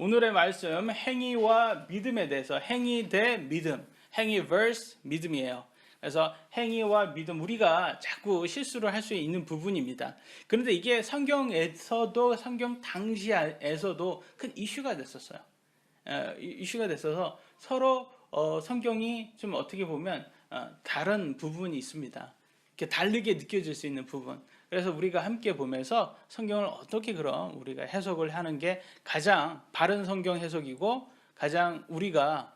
오늘의 말씀 행위와 믿음에 대해서 행위 대 믿음, 행위 vs 믿음이에요. 그래서 행위와 믿음 우리가 자꾸 실수를 할 수 있는 부분입니다. 그런데 이게 성경에서도 성경 당시에서도 큰 이슈가 됐었어요. 이슈가 됐어서 서로 성경이 좀 어떻게 보면 다른 부분이 있습니다. 이렇게 다르게 느껴질 수 있는 부분. 그래서 우리가 함께 보면서 성경을 어떻게 그럼 우리가 해석을 하는 게 가장 바른 성경 해석이고 가장 우리가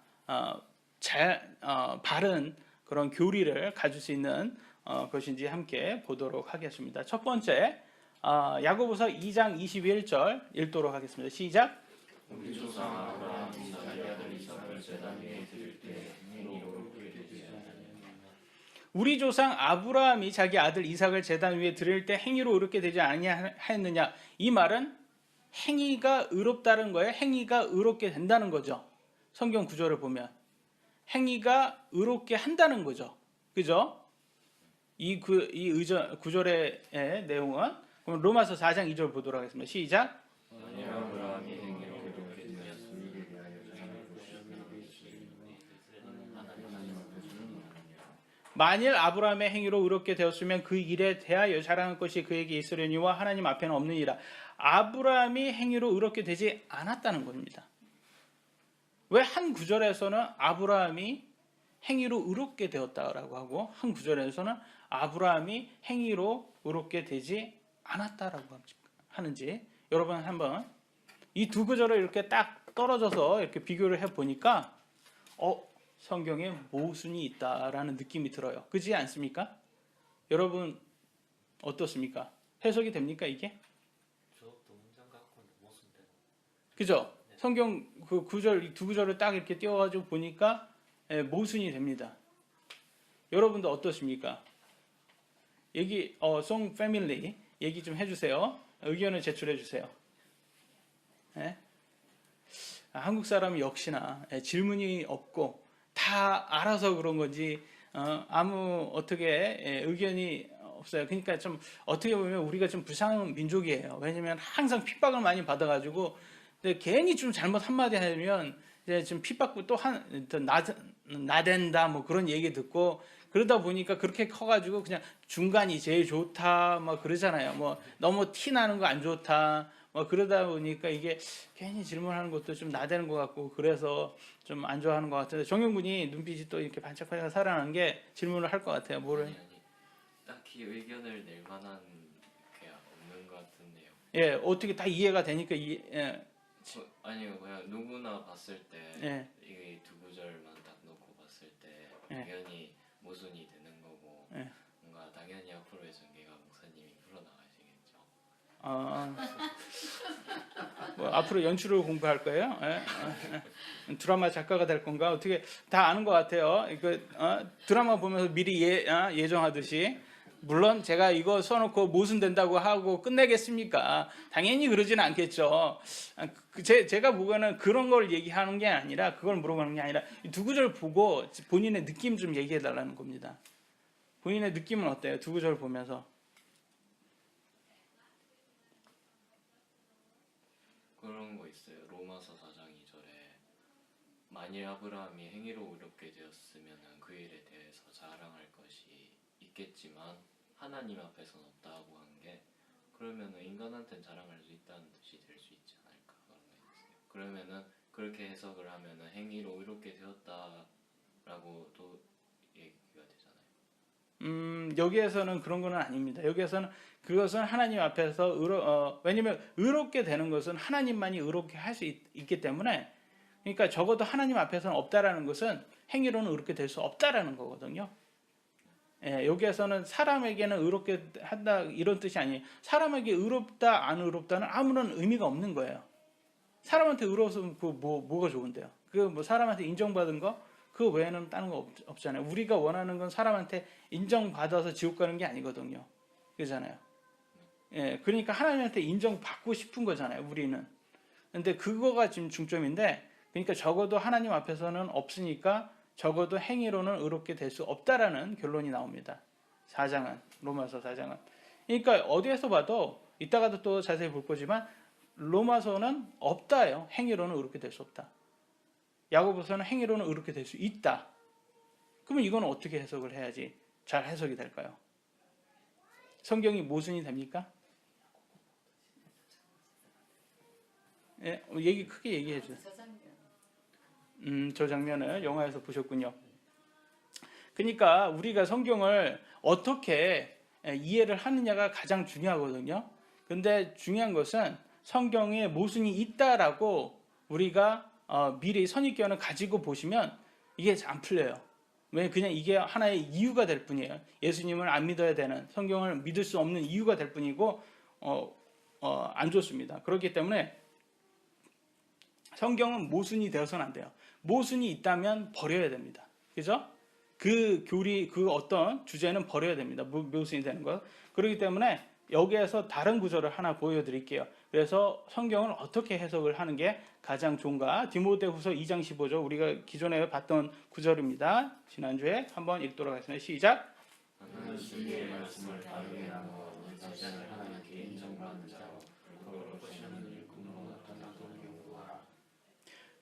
바른 그런 교리를 가질 수 있는 것인지 함께 보도록 하겠습니다. 첫 번째 야고보서 2장 21절 읽도록 하겠습니다. 시작. 우리 조상 아브라함이 자기 아들 이삭을 제단 위에 드릴 때 행위로 의롭게 되지 아니하였느냐. 우리 조상 아브라함이 자기 아들 이삭을 제단 위에 드릴 때 행위로 의롭게 되지 아니하였느냐. 이 말은 행위가 의롭다는 거예요. 행위가 의롭게 된다는 거죠. 성경 구절을 보면 행위가 의롭게 한다는 거죠. 그죠? 이 구절의 내용은 그럼 로마서 4장 2절 보도록 하겠습니다. 시작. 만일 아브라함이 행위로 의롭게 되었으니 위하여 자신을 보시는 것이 하나님 앞에서는 아니냐. 만일 아브라함의 행위로 의롭게 되었으면 그 일에 대하여 자랑할 것이 그에게 있으려니와 하나님 앞에는 없느니라. 아브라함이 행위로 의롭게 되지 않았다는 겁니다. 왜 한 구절에서는 아브라함이 행위로 의롭게 되었다라고 하고 한 구절에서는 아브라함이 행위로 의롭게 되지 않았다라고 하는지 여러분 한번 이 두 구절을 이렇게 딱 떨어져서 이렇게 비교를 해 보니까 성경에 모순이 있다라는 느낌이 들어요. 그렇지 않습니까? 여러분 어떻습니까? 해석이 됩니까 이게? 저도 문장 갖고는 모순되고. 그죠? 성경 그 구절 두 구절을 딱 이렇게 띄워가지고 보니까 모순이 됩니다. 여러분도 어떠십니까? 얘기 송 패밀리 얘기 좀 해주세요. 의견을 제출해 주세요. 네? 한국 사람이 역시나 질문이 없고 다 알아서 그런 건지 아무 어떻게 의견이 없어요. 그러니까 좀 어떻게 보면 우리가 좀 불쌍한 민족이에요. 왜냐면 항상 핍박을 많이 받아가지고 근데 괜히 좀 잘못 한마디 하면 이제 좀 핍박고 또 나댄다 뭐 그런 얘기 듣고 그러다 보니까 그렇게 커가지고 그냥 중간이 제일 좋다 뭐 그러잖아요. 뭐 너무 티 나는 거 안 좋다 뭐 그러다 보니까 이게 괜히 질문하는 것도 좀 나대는 것 같고 그래서 좀 안 좋아하는 것 같은데 정영군이 눈빛이 또 이렇게 반짝반짝 살아나는 게 질문을 할 것 같아요. 뭐를? 아니 딱히 의견을 낼 만한 게 없는 것 같은데요. 예, 어떻게 다 이해가 되니까 아니요, 그냥 누구나 봤을 때 예. 이 두 구절만 딱 놓고 봤을 때 예. 당연히 모순이 되는 거고 예. 뭔가 당연히 앞으로의 전개가 목사님이 풀어나가시겠죠. 뭐 앞으로 연출을 공부할 거예요? 드라마 작가가 될 건가? 어떻게 다 아는 것 같아요. 드라마 보면서 미리 예정하듯이 물론 제가 이거 써놓고 모순된다고 하고 끝내겠습니까? 당연히 그러지는 않겠죠. 제가 보기에는 그런 걸 얘기하는 게 아니라 그걸 물어보는 게 아니라 두 구절 보고 본인의 느낌 좀 얘기해 달라는 겁니다. 본인의 느낌은 어때요? 두 구절 보면서. 그런 거 있어요. 로마서 4장 2절에 만일 아브라함이 행위로 의롭게 되었으면 그 일에 대해서 자랑할 것이 있겠지만 하나님 앞에서는 없다고 한 게 그러면은 인간한테는 자랑할 수 있다는 뜻이 될 수 있지 않을까 그런 거 있어요. 그러면은 그렇게 해석을 하면은 행위로 의롭게 되었다라고도 얘기가 되잖아요. 여기에서는 그런 거는 아닙니다. 여기에서는 그것은 하나님 앞에서 왜냐면 의롭게 되는 것은 하나님만이 의롭게 할 수 있기 때문에 그러니까 적어도 하나님 앞에서는 없다라는 것은 행위로는 의롭게 될 수 없다라는 거거든요. 예, 여기에서는 사람에게는 의롭게 한다 이런 뜻이 아니에요. 사람에게 의롭다 안 의롭다는 아무런 의미가 없는 거예요. 사람한테 의로워서 뭐가 좋은데요? 뭐 사람한테 인정받은 거 그 외에는 다른 거 없잖아요. 우리가 원하는 건 사람한테 인정받아서 지옥 가는 게 아니거든요. 그렇잖아요. 예, 그러니까 하나님한테 인정받고 싶은 거잖아요. 우리는. 근데 그거가 지금 중점인데, 그러니까 적어도 하나님 앞에서는 없으니까 적어도 행위로는 의롭게 될 수 없다라는 결론이 나옵니다. 4장은 로마서 4장은. 그러니까 어디에서 봐도 이따가도 또 자세히 볼 거지만 로마서는 없다예요. 행위로는 의롭게 될 수 없다. 야고보서는 행위로는 의롭게 될 수 있다. 그러면 이건 어떻게 해석을 해야지 잘 해석이 될까요? 성경이 모순이 됩니까? 예, 크게 얘기해 주세요. 저 장면을 영화에서 보셨군요. 그러니까 우리가 성경을 어떻게 이해를 하느냐가 가장 중요하거든요. 근데 중요한 것은 성경에 모순이 있다라고 우리가 미리 선입견을 가지고 보시면 이게 안 풀려요. 왜? 그냥 이게 하나의 이유가 될 뿐이에요. 예수님을 안 믿어야 되는, 성경을 믿을 수 없는 이유가 될 뿐이고 안 좋습니다. 그렇기 때문에 성경은 모순이 되어서는 안 돼요. 모순이 있다면 버려야 됩니다. 그죠? 그 교리, 그 어떤 주제는 버려야 됩니다. 모순이 되는 것. 그렇기 때문에 여기에서 다른 구절을 하나 보여드릴게요. 그래서 성경을 어떻게 해석을 하는 게 가장 좋은가? 디모데후서 2장 15절, 우리가 기존에 봤던 구절입니다. 지난주에 한번 읽도록 하겠습니다. 시작. 하나님의 말씀을 바르게 나누어 내 자신을 하나님께 인정받는 자로 그걸 것이는 일꾼으로 나타나도록 연구하라.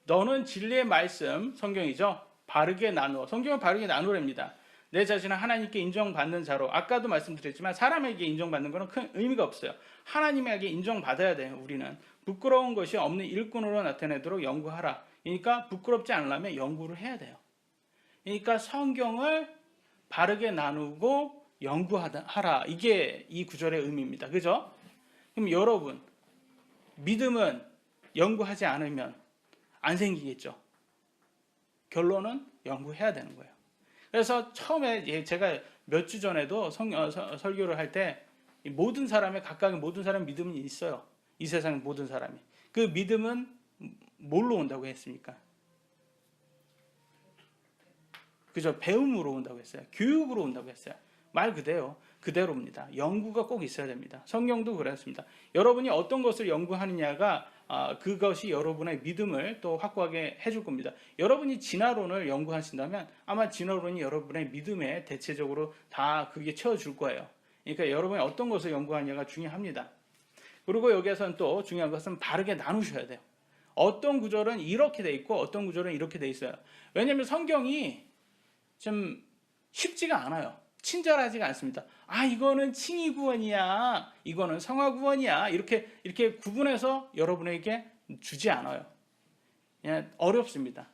너는 진리의 말씀, 성경이죠. 바르게 나누어, 성경을 바르게 나누랍니다. 내 자신을 하나님께 인정받는 자로. 아까도 말씀드렸지만 사람에게 인정받는 것은 큰 의미가 없어요. 하나님에게 인정받아야 돼요. 우리는 부끄러운 것이 없는 일꾼으로 나타내도록 연구하라. 그러니까 부끄럽지 않으려면 연구를 해야 돼요. 그러니까 성경을 바르게 나누고 연구하라. 이게 이 구절의 의미입니다. 그죠? 그럼 여러분, 믿음은 연구하지 않으면 안 생기겠죠. 결론은 연구해야 되는 거예요. 그래서 처음에 제가 몇 주 전에도 설교를 할 때 모든 사람의 각각의 모든 사람 믿음이 있어요. 이 세상 모든 사람이. 그 믿음은 뭘로 온다고 했습니까? 그죠? 배움으로 온다고 했어요. 교육으로 온다고 했어요. 말 그대로입니다. 연구가 꼭 있어야 됩니다. 성경도 그렇습니다. 여러분이 어떤 것을 연구하느냐가 그것이 여러분의 믿음을 또 확고하게 해줄 겁니다. 여러분이 진화론을 연구하신다면 아마 진화론이 여러분의 믿음에 대체적으로 다 그게 채워줄 거예요. 그러니까 여러분이 어떤 것을 연구하느냐가 중요합니다. 그리고 여기에서는 또 중요한 것은 바르게 나누셔야 돼요. 어떤 구절은 이렇게 돼 있고 어떤 구절은 이렇게 돼 있어요. 왜냐하면 성경이 좀 쉽지가 않아요. 친절하지가 않습니다. 이거는 칭의 구원이야, 이거는 성화 구원이야, 이렇게 구분해서 여러분에게 주지 않아요. 그냥 어렵습니다.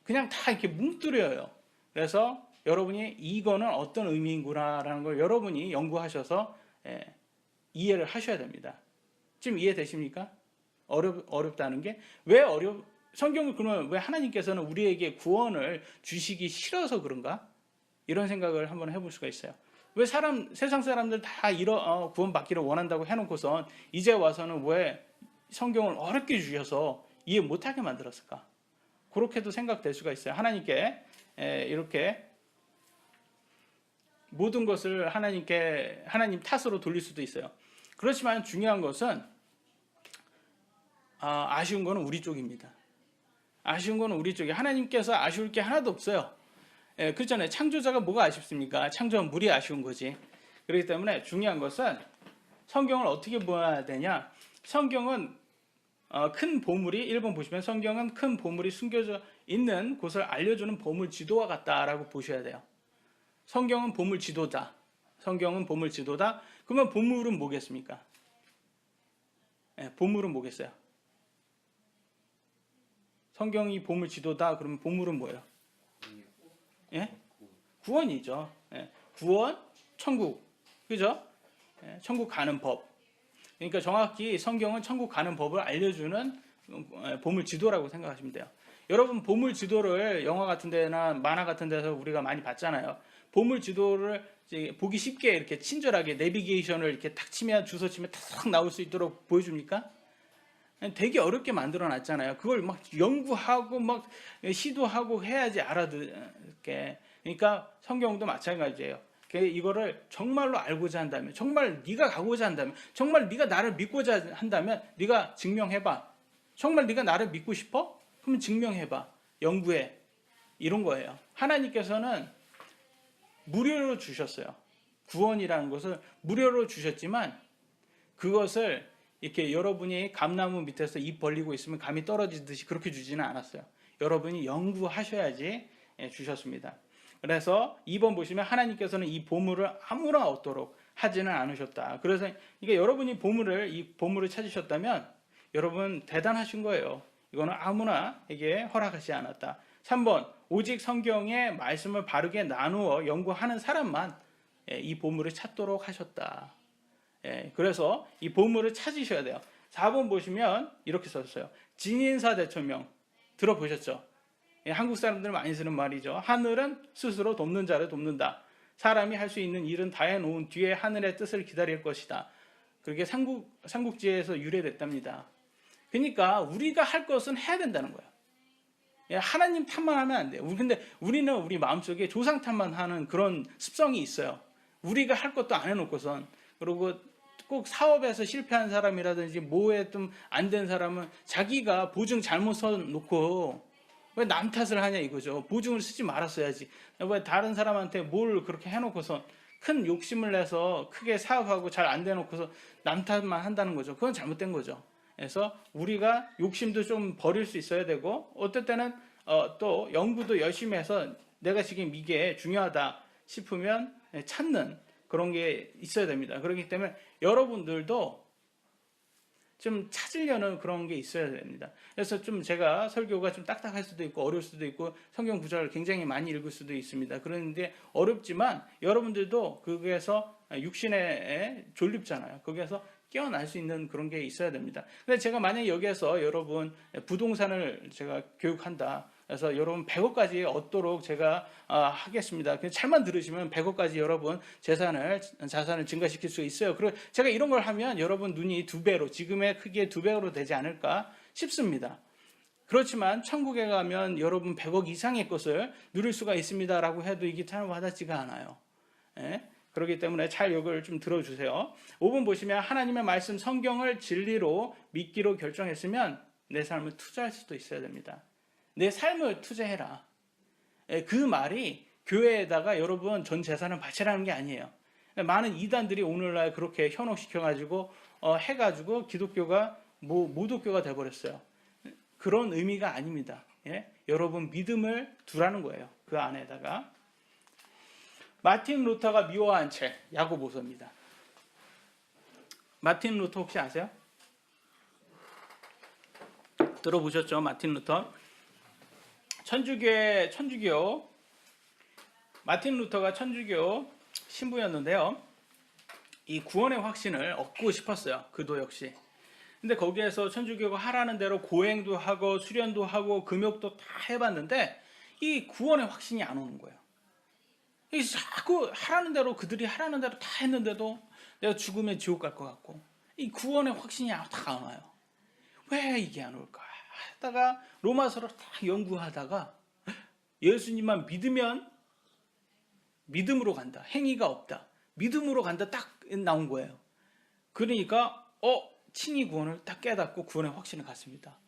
그냥 다 이렇게 뭉뚱그려요. 그래서 여러분이 이거는 어떤 의미인구나라는 걸 여러분이 연구하셔서 이해를 하셔야 됩니다. 지금 이해되십니까? 어렵다는 게 왜 성경을 그러면 왜 하나님께서는 우리에게 구원을 주시기 싫어서 그런가? 이런 생각을 한번 해볼 수가 있어요. 왜 세상 사람들 다 구원받기를 원한다고 해놓고선 이제 와서는 왜 성경을 어렵게 주셔서 이해 못하게 만들었을까? 그렇게도 생각될 수가 있어요. 하나님께 이렇게 모든 것을 하나님 탓으로 돌릴 수도 있어요. 그렇지만 중요한 것은 아쉬운 거는 우리 쪽입니다. 아쉬운 거는 우리 쪽이 하나님께서 아쉬울 게 하나도 없어요. 그렇잖아요. 창조자가 뭐가 아쉽습니까? 창조한 물이 아쉬운 거지. 그렇기 때문에 중요한 것은 성경을 어떻게 보아야 되냐? 성경은 큰 보물이 1번 보시면 성경은 큰 보물이 숨겨져 있는 곳을 알려주는 보물 지도와 같다라고 보셔야 돼요. 성경은 보물 지도다. 성경은 보물 지도다. 그러면 보물은 뭐겠습니까? 보물은 뭐겠어요? 성경이 보물 지도다. 그러면 보물은 뭐예요? 예? 구원이죠. 구원, 천국. 그죠? 천국 가는 법. 그러니까 정확히 성경은 천국 가는 법을 알려주는 보물 지도라고 생각하시면 돼요. 여러분, 보물 지도를 영화 같은 데나 만화 같은 데서 우리가 많이 봤잖아요. 보물 지도를 이제 보기 쉽게 이렇게 친절하게 내비게이션을 이렇게 탁 치면 주소 치면 탁 나올 수 있도록 보여줍니까? 되게 어렵게 만들어 놨잖아요. 그걸 막 연구하고 막 시도하고 해야지 알아듣게. 그러니까 성경도 마찬가지예요. 이거를 정말로 알고자 한다면, 정말 네가 가고자 한다면, 정말 네가 나를 믿고자 한다면 네가 증명해봐. 정말 네가 나를 믿고 싶어? 그러면 증명해봐. 연구해. 이런 거예요. 하나님께서는 무료로 주셨어요. 구원이라는 것을 무료로 주셨지만 그것을 이렇게 여러분이 감나무 밑에서 입 벌리고 있으면 감이 떨어지듯이 그렇게 주지는 않았어요. 여러분이 연구하셔야지 주셨습니다. 그래서 2번 보시면 하나님께서는 이 보물을 아무나 얻도록 하지는 않으셨다. 그래서 이게 여러분이 이 보물을 찾으셨다면 여러분 대단하신 거예요. 이거는 아무나에게 허락하지 않았다. 3번 오직 성경의 말씀을 바르게 나누어 연구하는 사람만 이 보물을 찾도록 하셨다. 그래서 이 보물을 찾으셔야 돼요. 4번 보시면 이렇게 썼어요. 진인사 대천명 들어보셨죠? 한국 사람들 많이 쓰는 말이죠. 하늘은 스스로 돕는 자를 돕는다. 사람이 할 수 있는 일은 다 해놓은 뒤에 하늘의 뜻을 기다릴 것이다. 그게 삼국지에서 유래됐답니다. 그러니까 우리가 할 것은 해야 된다는 거예요. 하나님 탓만 하면 안 돼요. 근데 우리는 우리 마음속에 조상 탓만 하는 그런 습성이 있어요. 우리가 할 것도 안 해놓고선. 그리고 꼭 사업에서 실패한 사람이라든지 뭐에 좀 안 된 사람은 자기가 보증 잘못 써놓고 왜 남 탓을 하냐 이거죠. 보증을 쓰지 말았어야지. 왜 다른 사람한테 뭘 그렇게 해놓고선 큰 욕심을 내서 크게 사업하고 잘 안 돼놓고서 남 탓만 한다는 거죠. 그건 잘못된 거죠. 그래서 우리가 욕심도 좀 버릴 수 있어야 되고 어떨 때는 또 연구도 열심히 해서 내가 지금 이게 중요하다 싶으면 찾는 그런 게 있어야 됩니다. 그렇기 때문에 여러분들도 좀 찾으려는 그런 게 있어야 됩니다. 그래서 좀 제가 설교가 좀 딱딱할 수도 있고 어려울 수도 있고 성경 구절을 굉장히 많이 읽을 수도 있습니다. 그런데 어렵지만 여러분들도 거기에서 육신에 졸립잖아요. 거기에서 깨어날 수 있는 그런 게 있어야 됩니다. 근데 제가 만약에 여기에서 여러분 부동산을 제가 교육한다. 그래서 여러분 100억까지 얻도록 제가 하겠습니다. 잘만 들으시면 100억까지 여러분 자산을 증가시킬 수 있어요. 그리고 제가 이런 걸 하면 여러분 눈이 2배로 지금의 크기의 2배로 되지 않을까 싶습니다. 그렇지만 천국에 가면 여러분 100억 이상의 것을 누릴 수가 있습니다라고 해도 이게 잘 와닿지가 않아요. 그렇기 때문에 잘 이걸 좀 들어주세요. 5번 보시면 하나님의 말씀 성경을 진리로 믿기로 결정했으면 내 삶을 투자할 수도 있어야 됩니다. 내 삶을 투자해라. 그 말이 교회에다가 여러분 전 재산을 바치라는 게 아니에요. 많은 이단들이 오늘날 그렇게 현혹시켜가지고 해가지고 기독교가 모독교가 돼버렸어요. 그런 의미가 아닙니다. 여러분 믿음을 두라는 거예요. 그 안에다가. 마틴 루터가 미워한 책 야고보서입니다. 마틴 루터 혹시 아세요? 들어보셨죠? 마틴 루터. 천주교 마틴 루터가 천주교 신부였는데요. 이 구원의 확신을 얻고 싶었어요. 그도 역시. 근데 거기에서 천주교가 하라는 대로 고행도 하고 수련도 하고 금욕도 다 해봤는데 이 구원의 확신이 안 오는 거예요. 자꾸 그들이 하라는 대로 다 했는데도 내가 죽으면 지옥 갈 것 같고 이 구원의 확신이 다 안 와요. 왜 이게 안 올까? 하다가 로마서를 다 연구하다가 예수님만 믿으면 믿음으로 간다. 행위가 없다. 믿음으로 간다. 딱 나온 거예요. 그러니까 칭의 구원을 딱 깨닫고 구원의 확신을 갖습니다.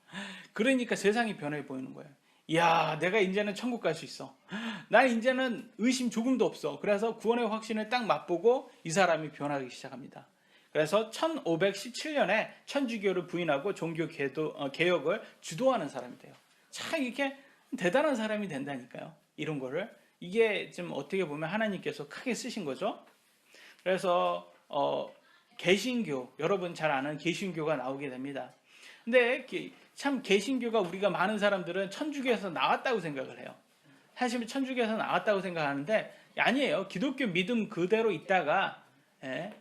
그러니까 세상이 변해 보이는 거예요. 이야, 내가 이제는 천국 갈 수 있어. 난 이제는 의심 조금도 없어. 그래서 구원의 확신을 딱 맛보고 이 사람이 변하기 시작합니다. 그래서 1517년에 천주교를 부인하고 종교 개혁을 주도하는 사람이 돼요. 참 이렇게 대단한 사람이 된다니까요. 이런 거를. 이게 좀 어떻게 보면 하나님께서 크게 쓰신 거죠. 그래서 개신교, 여러분 잘 아는 개신교가 나오게 됩니다. 근데 참 개신교가 우리가 많은 사람들은 천주교에서 나왔다고 생각을 해요. 사실 천주교에서 나왔다고 생각하는데 아니에요. 기독교 믿음 그대로 있다가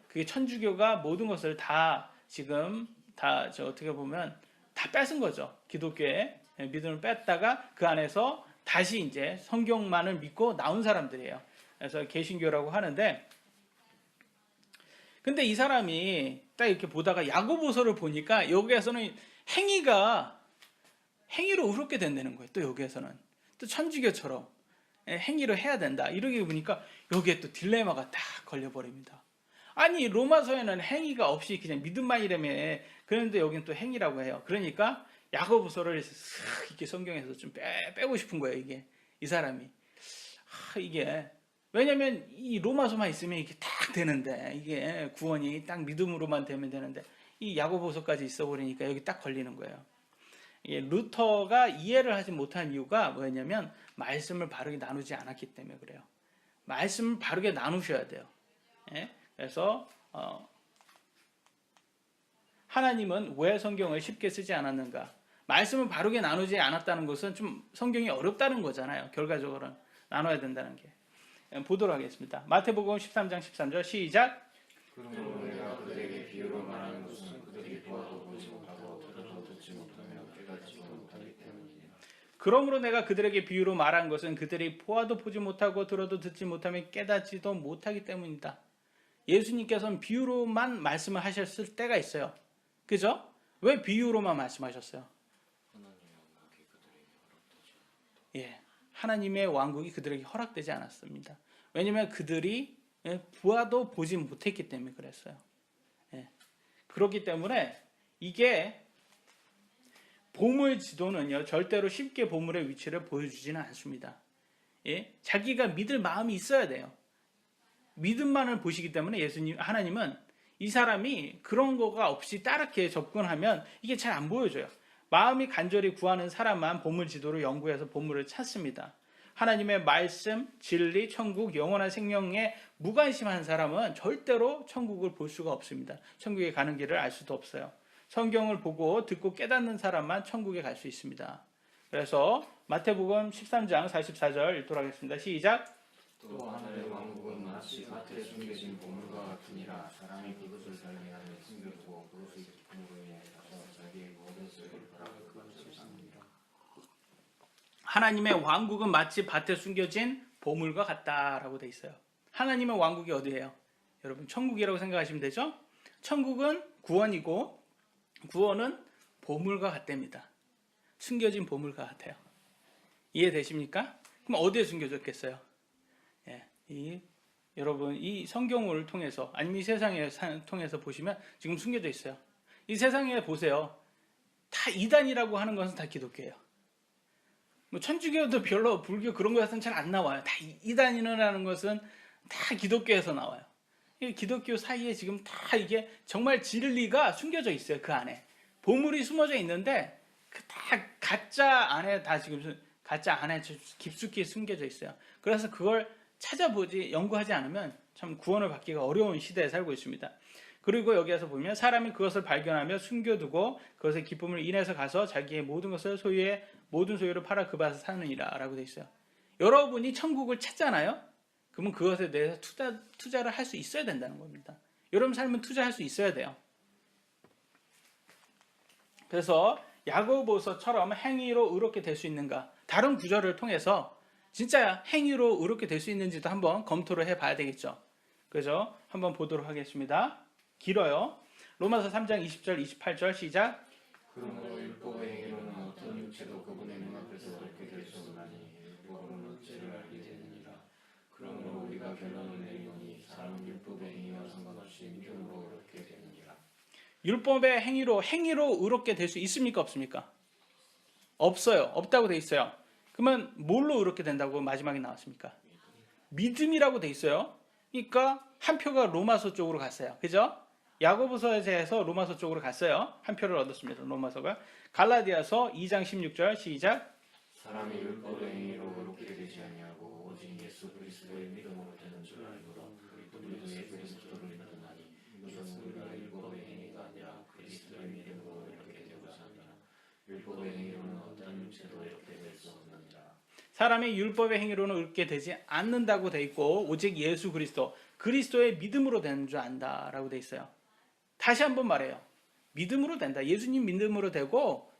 그게 천주교가 모든 것을 다 지금 어떻게 보면 다 뺏은 거죠. 기독교의 믿음을 뺐다가 그 안에서 다시 이제 성경만을 믿고 나온 사람들이에요. 그래서 개신교라고 하는데 근데 이 사람이 딱 이렇게 보다가 야고보서를 보니까 여기에서는 행위로 의롭게 된다는 거예요. 또 여기에서는 또 천주교처럼 행위를 해야 된다. 이러게 보니까 여기에 또 딜레마가 딱 걸려버립니다. 아니 로마서에는 행위가 없이 그냥 믿음만이라며 그런데 여기는 또 행위라고 해요. 그러니까 야고보서를 이렇게 성경에서 좀 빼고 싶은 거예요. 이게 이 사람이 이게 왜냐면 이 로마서만 있으면 이게 딱 되는데 이게 구원이 딱 믿음으로만 되면 되는데 이 야고보서까지 있어 버리니까 여기 딱 걸리는 거예요. 루터가 이해를 하지 못한 이유가 뭐였냐면 말씀을 바르게 나누지 않았기 때문에 그래요. 말씀을 바르게 나누셔야 돼요. 예? 그래서 하나님은 왜 성경을 쉽게 쓰지 않았는가? 말씀을 바르게 나누지 않았다는 것은 좀 성경이 어렵다는 거잖아요. 결과적으로는 나눠야 된다는 게. 보도록 하겠습니다. 마태복음 13장 13절 시작. 그러므로 내가 그들에게 비유로 말하는 것은 그들이 보아도 보지 못하고 들어도 듣지 못하며 깨닫지도 못하기 때문이니라. 그러므로 내가 그들에게 비유로 말한 것은 그들이 보아도 보지 못하고 들어도 듣지 못하며 깨닫지도 못하기 때문이다. 예수님께서는 비유로만 말씀을 하셨을 때가 있어요. 그죠? 왜 비유로만 말씀하셨어요? 하나님의 왕국이 그들에게 허락되지 예, 하나님의 왕국이 그들에게 허락되지 않았습니다. 왜냐하면 그들이 보아도 보지 못했기 때문에 그랬어요. 예, 그렇기 때문에 이게 보물 지도는요 절대로 쉽게 보물의 위치를 보여주지는 않습니다. 예, 자기가 믿을 마음이 있어야 돼요. 믿음만을 보시기 때문에 하나님은 이 사람이 그런 거가 없이 따르게 접근하면 이게 잘 안 보여줘요. 마음이 간절히 구하는 사람만 보물 지도를 연구해서 보물을 찾습니다. 하나님의 말씀, 진리, 천국, 영원한 생명에 무관심한 사람은 절대로 천국을 볼 수가 없습니다. 천국에 가는 길을 알 수도 없어요. 성경을 보고 듣고 깨닫는 사람만 천국에 갈 수 있습니다. 그래서 마태복음 13장 44절 읽도록 하겠습니다. 시작. 또 하늘의 왕국은 마치 밭에 숨겨진 보물과 같으니라. 사람이 그것을 발견하며 숨겨두고 그것을 기쁨으로 인해 가서 자기의 모든 것을 팔아 그것을 삽니다. 하나님의 왕국은 마치 밭에 숨겨진 보물과 같다라고 돼 있어요. 하나님의 왕국이 어디예요? 여러분 천국이라고 생각하시면 되죠? 천국은 구원이고 구원은 보물과 같답니다. 숨겨진 보물과 같아요. 이해되십니까? 그럼 어디에 숨겨졌겠어요? 여러분 이 성경을 통해서 아니면 이 세상을 통해서 보시면 지금 숨겨져 있어요. 이 세상에 보세요. 다 이단이라고 하는 것은 다 기독교예요. 뭐 천주교도 별로 불교 그런 것은 잘 안 나와요. 다 이단이라는 것은 다 기독교에서 나와요. 이 기독교 사이에 지금 다 이게 정말 진리가 숨겨져 있어요. 그 안에 보물이 숨어져 있는데 그 다 가짜 안에 다 지금 가짜 안에 깊숙이 숨겨져 있어요. 그래서 그걸 찾아보지 연구하지 않으면 참 구원을 받기가 어려운 시대에 살고 있습니다. 그리고 여기에서 보면 사람이 그것을 발견하며 숨겨두고 그것의 기쁨을 인해서 가서 자기의 모든 것을 모든 소유를 팔아 그 밭에 사느니라 라고 되어 있어요. 여러분이 천국을 찾잖아요. 그러면 그것에 대해서 투자를 할 수 있어야 된다는 겁니다. 여러분 삶은 투자할 수 있어야 돼요. 그래서 야고보서처럼 행위로 의롭게 될 수 있는가? 다른 구절을 통해서 진짜 행위로 의롭게 될 수 있는지도 한번 검토를 해봐야 되겠죠. 그래서 한번 보도록 하겠습니다. 길어요. 로마서 3장 20절 28절 시작. 그러므로 율법의 행위로는 어떤 육체도 그분의 눈앞에서 어렵게 될 수 없나니 율법으로는 어찌를 알게 되느니라. 그러므로 우리가 결론을 내리노니 사람은 율법의 행위와 상관없이 믿음으로 어렵게 되느니라. 율법의 행위로 의롭게 될 수 있습니까? 없습니까? 없어요. 없다고 돼 있어요. 그러면 뭘로 의롭게 된다고 마지막에 나왔습니까? 믿음이라고 돼 있어요. 그러니까 한 표가 로마서 쪽으로 갔어요. 그죠? 야고보서에서 로마서 쪽으로 갔어요. 한 표를 얻었습니다. 로마서가. 갈라디아서 2장 16절 시작. 사람이 율법의 행위로 의롭게 되지 아니하고 오직 예수 그리스도의 믿음으로 되는 줄 알므로 우리도 예수 그리스도를 믿었나니 이것은 우리가 율법의 행위가 아니라 그리스도의 믿음으로 이렇게 되고자 합니다. 율법의 행위로는 어떤 육체도 이렇게 될 수 없느니라. 사람이 율법의 행위로는 의롭게 되지 않는다고 돼 있고 오직 예수 그리스도의 믿음으로 되는 줄 안다라고 돼 있어요. 다시 한번 말해요. 믿음으로 된다. 예수님 믿음으로 되고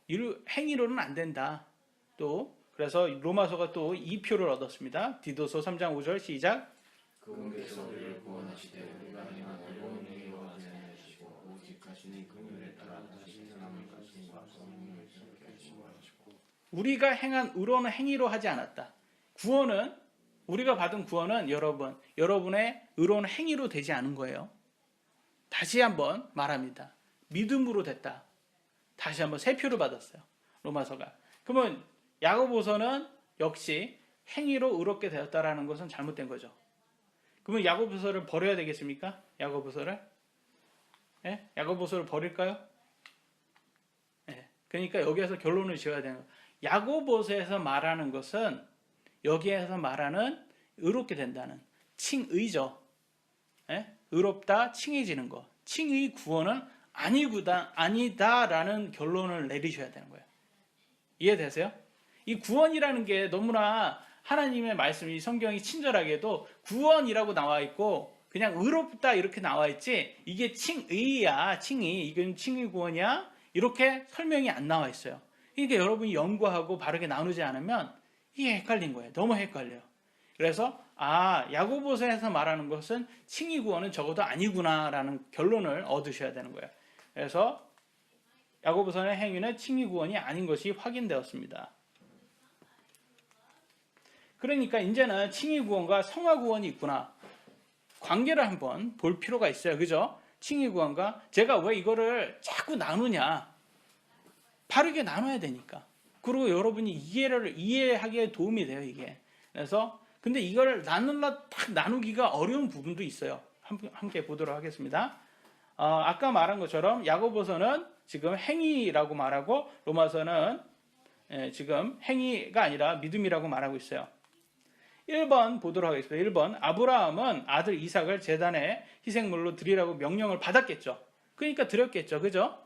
행위로는 안 된다. 또 그래서 로마서가 또 2표를 얻었습니다. 디도서 3장 5절 시작. 그분께서 우리를 구원하시되 우리가 행한 의로운 행위로 하지 아니하시고 오직 자신의 긍휼에 따라 다시 사람을 가르침과 성령을 새롭게 하시고 하시고. 우리가 행한 의로운 행위로 하지 않았다. 구원은 우리가 받은 구원은 여러분의 의로운 행위로 되지 않은 거예요. 다시 한번 말합니다. 믿음으로 됐다. 다시 한번 3표를 받았어요. 로마서가. 그러면 야고보서는 역시 행위로 의롭게 되었다라는 것은 잘못된 거죠. 그러면 야고보서를 버려야 되겠습니까? 야고보서를? 예? 야고보서를 버릴까요? 예. 그러니까 여기에서 결론을 지어야 되는 거예요. 야고보서에서 말하는 것은 여기에서 말하는 의롭게 된다는 칭의죠. 예? 의롭다, 칭해지는 거. 칭의 구원은 아니다라는 결론을 내리셔야 되는 거예요. 이해되세요? 이 구원이라는 게 너무나 하나님의 말씀이 성경이 친절하게도 구원이라고 나와 있고 그냥 의롭다 이렇게 나와 있지 이게 칭의야, 칭의. 이건 칭의 구원이야? 이렇게 설명이 안 나와 있어요. 그러니까 여러분이 연구하고 바르게 나누지 않으면 이게 헷갈린 거예요. 너무 헷갈려요. 그래서 야고보서에서 말하는 것은 칭의 구원은 적어도 아니구나라는 결론을 얻으셔야 되는 거예요. 그래서 야고보서의 행위는 칭의 구원이 아닌 것이 확인되었습니다. 그러니까 이제는 칭의 구원과 성화 구원이 있구나. 관계를 한번 볼 필요가 있어요. 그죠? 칭의 구원과 제가 왜 이거를 자꾸 나누냐? 바르게 나눠야 되니까. 그리고 여러분이 이해하기에 도움이 돼요, 이게. 그래서 근데 이걸 딱 나누기가 어려운 부분도 있어요. 함께 보도록 하겠습니다. 아까 말한 것처럼 야고보서는 지금 행위라고 말하고 로마서는 지금 행위가 아니라 믿음이라고 말하고 있어요. 1번 보도록 하겠습니다. 1번 아브라함은 아들 이삭을 제단에 희생물로 드리라고 명령을 받았겠죠. 그러니까 드렸겠죠. 그죠?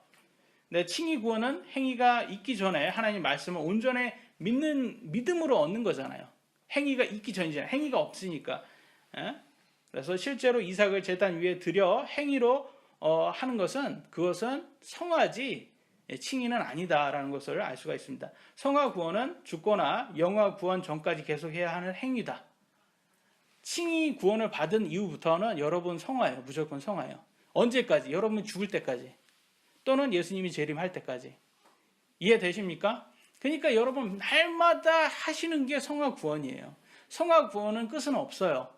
네, 칭의 구원은 행위가 있기 전에 하나님 말씀을 온전히 믿음으로 얻는 거잖아요. 행위가 있기 전이잖아요. 행위가 없으니까. 그래서 실제로 이삭을 제단 위에 드려 행위로 하는 것은 그것은 성화지 칭의는 아니다라는 것을 알 수가 있습니다. 성화 구원은 죽거나 영화 구원 전까지 계속해야 하는 행위다. 칭의 구원을 받은 이후부터는 여러분 성화예요. 무조건 성화예요. 언제까지? 여러분 죽을 때까지. 또는 예수님이 재림할 때까지. 이해되십니까? 그러니까 여러분 날마다 하시는 게 성화 구원이에요. 성화 구원은 끝은 없어요.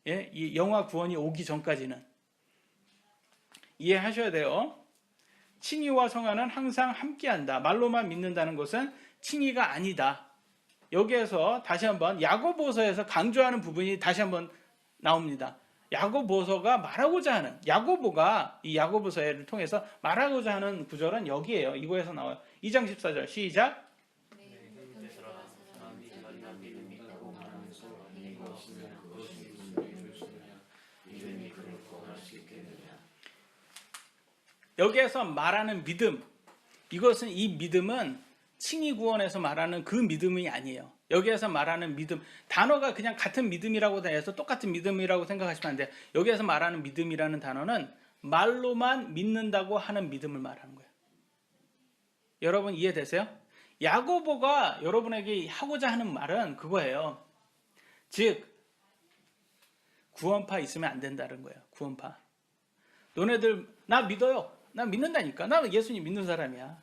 예? 이 영화 구원이 오기 전까지는. 이해하셔야 돼요. 칭의와 성화는 항상 함께한다. 말로만 믿는다는 것은 칭의가 아니다. 여기에서 다시 한번 야고보서에서 강조하는 부분이 다시 한번 나옵니다. 야고보서가 말하고자 하는 야고보가 이 야고보서를 통해서 말하고자 하는 구절은 여기에요. 이거에서 나와요. 2장 14절 시작. 여기에서 말하는 믿음, 이것은 이 믿음은 칭의 구원에서 말하는 그 믿음이 아니에요. 여기에서 말하는 믿음, 단어가 그냥 같은 믿음이라고 해서 똑같은 믿음이라고 생각하시면 안 돼요. 여기에서 말하는 믿음이라는 단어는 말로만 믿는다고 하는 믿음을 말하는 거예요. 여러분 이해되세요? 야고보가 여러분에게 하고자 하는 말은 그거예요. 즉 구원파 있으면 안 된다는 거예요. 구원파. 너네들 나 믿어요. 나 믿는다니까. 나 예수님 믿는 사람이야.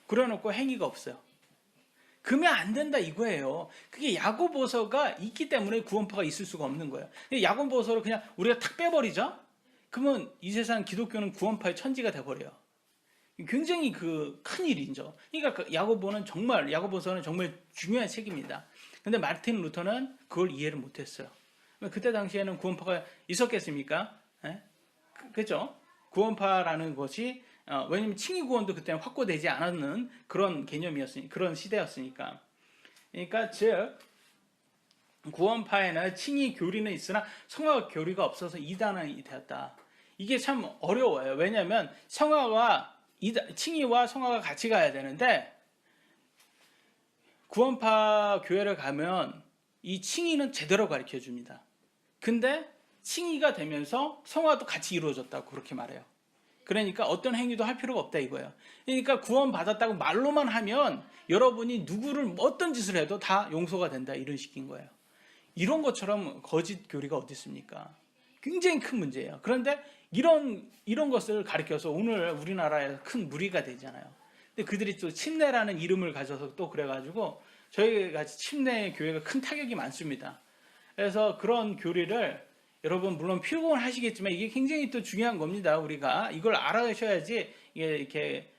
그래놓고 행위가 없어요. 그러면 안 된다 이거예요. 그게 야고보서가 있기 때문에 구원파가 있을 수가 없는 거예요. 야고보서를 그냥 우리가 탁 빼버리죠? 그러면 이 세상 기독교는 구원파의 천지가 돼버려요. 굉장히 큰 일이죠. 그러니까 야고보서는 정말 중요한 책입니다. 근데 마르틴 루터는 그걸 이해를 못했어요. 그때 당시에는 구원파가 있었겠습니까? 그렇죠? 구원파라는 것이 왜냐면 칭의 구원도 그때는 확고되지 않았는 그런 개념이었으니 그런 시대였으니까. 그러니까 즉 구원파에는 칭의 교리는 있으나 성화 교리가 없어서 이단이 되었다. 이게 참 어려워요. 왜냐하면 칭의와 성화가 같이 가야 되는데 구원파 교회를 가면 이 칭의는 제대로 가르쳐 줍니다. 근데 칭의가 되면서 성화도 같이 이루어졌다고 그렇게 말해요. 그러니까 어떤 행위도 할 필요가 없다 이거예요. 그러니까 구원받았다고 말로만 하면 여러분이 누구를 어떤 짓을 해도 다 용서가 된다 이런 식인 거예요. 이런 것처럼 거짓 교리가 어디 있습니까? 굉장히 큰 문제예요. 그런데 이런 것을 가르쳐서 오늘 우리나라에 큰 무리가 되잖아요. 근데 그들이 또 침례라는 이름을 가져서 또 그래가지고 저희 같이 침례 교회가 큰 타격이 많습니다. 그래서 그런 교리를 여러분 물론 필요는 하시겠지만 이게 굉장히 또 중요한 겁니다. 우리가 이걸 알아셔야지 이게 이렇게